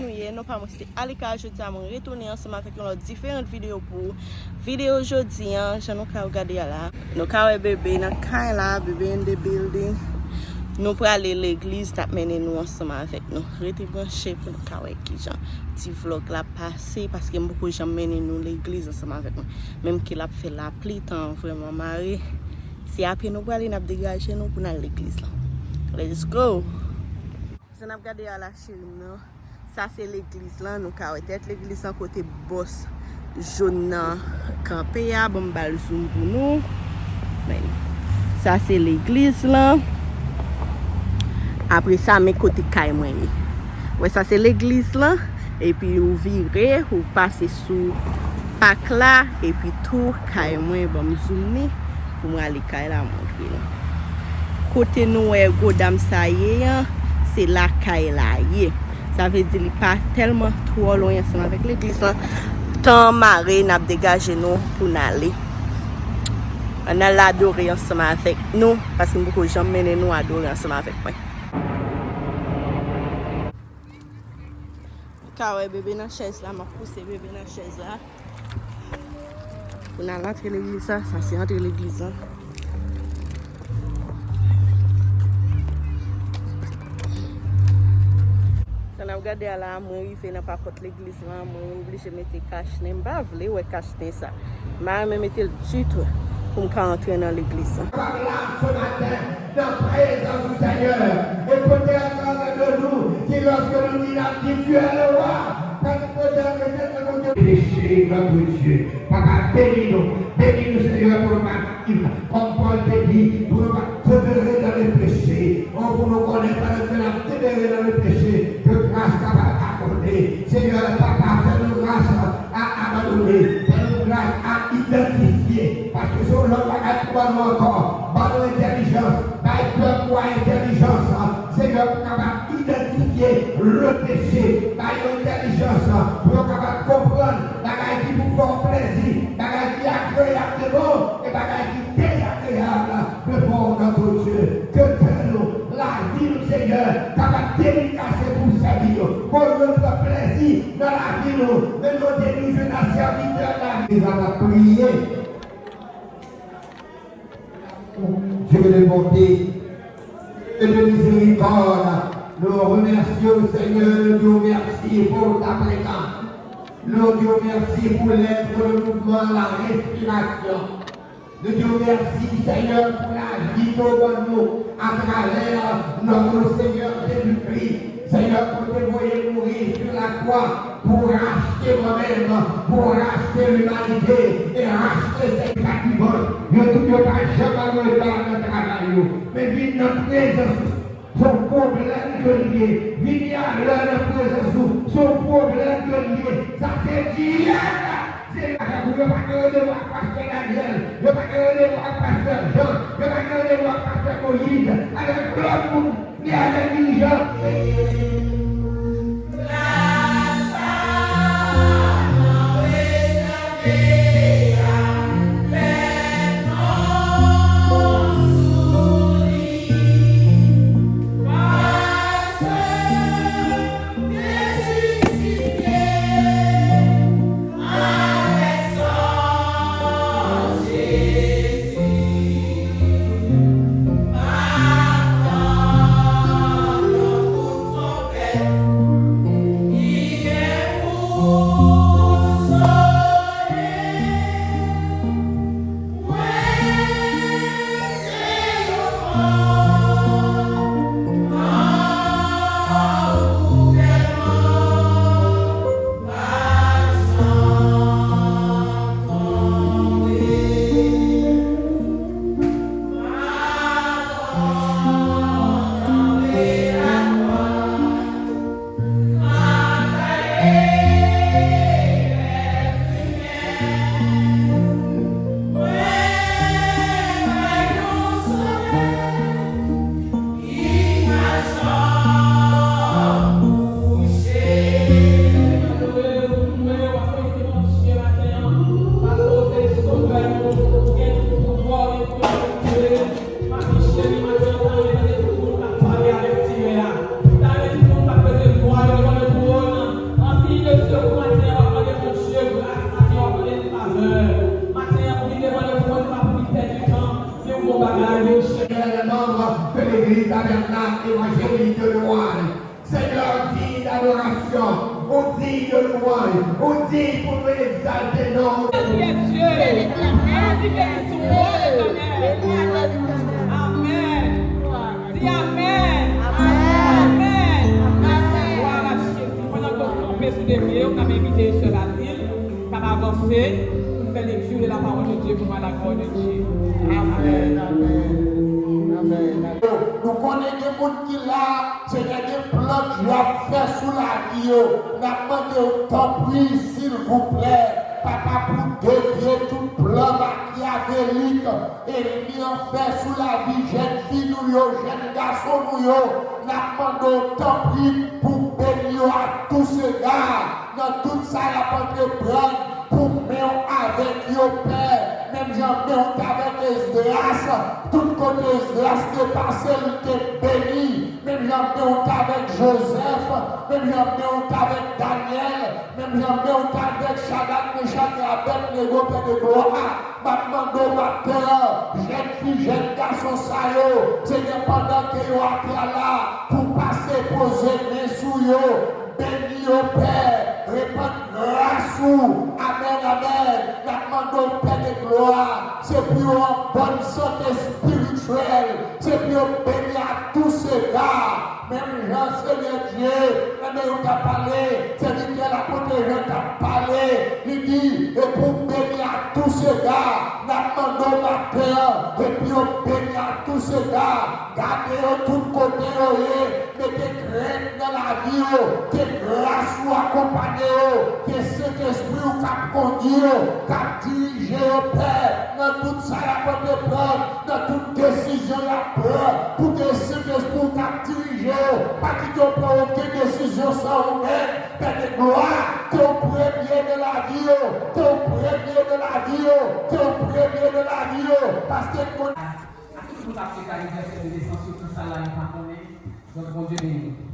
nous non pas moi c'est Alika aujourd'hui à mon retourner ensemble avec une différentes vidéos pour vidéo aujourd'hui je nous ka regarder là nous ka bébé dans camp là bébé in the building nous pour aller l'église t'a mené nous ensemble avec nous restez branché pour nous ka qui genre petit vlog là passé parce que beaucoup gens mené nous l'église ensemble avec nous même qu'il a fait la pluie temps vraiment maré si après nous pour aller n'a dégager nous pour aller l'église là let's go. Si on a regardé à la chérie, ça c'est l'église là, nous avons peut-être l'église en côté boss jaune campé à bon bal zoom pour nous. Ça c'est l'église là. Après ça mes côté caille moi. Ouais ça c'est l'église là et puis vous virez, vous passez sous pack là et puis tout caille moi bon zoomer pour moi aller caille là montrer là. Côté nous est godam ça y est. C'est la caille là. Ça veut dire qu'il n'est pas tellement trop loin ensemble avec l'église. Tant marée n'a dégagé nous pour aller. On a l'adoré ensemble avec nous parce que beaucoup de gens mènent nous adorer ensemble avec moi. Quand bébé dans la chaise là, m'a poussé bébé dans la chaise là. On a rentré l'église ça c'est rentré l'église là. On a regardé à la moi il fait n'a pas contre l'église là moi obligé mettre cache n'est pas voulu ouais cache ça mais même mettre du tout pour entrer dans l'église par là ce matin dans présence du Seigneur et peut-être de nous qui lorsque nous disons tu es le roi quand peut-être péché notre Dieu par bénis-nous Seigneur pour ma comme Paul te dit pour nous demeurer dans le péché pour nous connaître la demeurer dans le péché que grâce capable d'accorder Seigneur papa fais-nous grâce à abandonner fais-nous grâce à identifier parce que sur l'homme a trois encore par l'intelligence par intelligence Seigneur pour capable identifier le péché par l'intelligence pour capable comprendre bagaille qui vous fait plaisir bagaille qui est agréable de bon et bagaille qui est désagréable devant notre Dieu que nous la vie du Seigneur capable dédicacer pour servir pour notre plaisir dans la vie nous mais nous délivrer la serviteur là nous allons prier Dieu de bonté et de miséricorde nous remercions Seigneur nous merci pour ta présence nous Dieu merci pour l'aide pour le mouvement la respiration nous Dieu merci Seigneur pour la vie de nous à travers notre Seigneur Jésus-Christ Seigneur pour te voyer mourir sur la croix pour racheter moi-même pour racheter l'humanité et racheter ces bâtiments je ne peux pas jamais retarder notre travail mais vite notre présence son problème de lier vite à leur présence son problème de lier ça c'est dire c'est là que vous ne pouvez pas voir pasteur Daniel, vous ne pouvez pas voir pasteur Jean, vous ne pouvez pas voir pasteur Moïse, avec l'autre monde, et avec les gens. louange. On dit pour nous exalter nos. Dieu. Amen. Dis Amen. Amen. Voilà, Jésus. Pendant qu'on campait sous des pieds, on a invité sur la ville, ça va avancer, on fait lecture de la parole de Dieu pour la gloire de Dieu. Amen. Nous connaissons des gens qui là, c'est des plans qui ont fait sous la vie. Nous demandons autant prix, s'il vous plaît. Papa, pour dévier tout plan machiavélique et rien fait sous la vie, jeune fille, nous, jeune garçon, nous, nous demandons autant prix pour bénir à tous ces gars. Dans tout ça, la porte prendre pour mettre avec yo père. Même j'en mets avec Esdras, tout côté Esdras qui est passé, il était béni. Même j'en mets avec Joseph, même j'en mets avec Daniel, même j'en mets avec Shadrach, Meshach et Abednego, Père de gloire. Maintenant, matin, jeune fille, jeune garçon, ça y est, c'est pendant que yo a là pour passer, poser mes sous yo. Béni au Père, répand grâce ou Amen, Amen. La demande au Père de gloire, c'est pour une bonne santé spirituelle, c'est pour bénir à tous ces gars. Même Jean, Seigneur Dieu, même on t'a parlé, c'est dit que l'apôtre Jean t'a parlé, il dit, et pour bénir à tous ces gars, la demande au matin, et puis on bénit à tous ces gars, gardez-vous tout côté, mettez crainte dans la vie, que grâce ou accompagné, que cet esprit ou cap conduit, cap dirigé au Père, dans toute ça, la porte prendre, dans toute décision, la peur, pour que cet esprit ou cap dirigé, pas qu'il ne prend aucune décision sans vous-même, Père de gloire, que au premier de la vie, que au premier de la vie, que au premier de la vie, parce que Tout à fait, car il y a des descentes sur tout ça là, il n'y a pas. Donc, bon Dieu béni.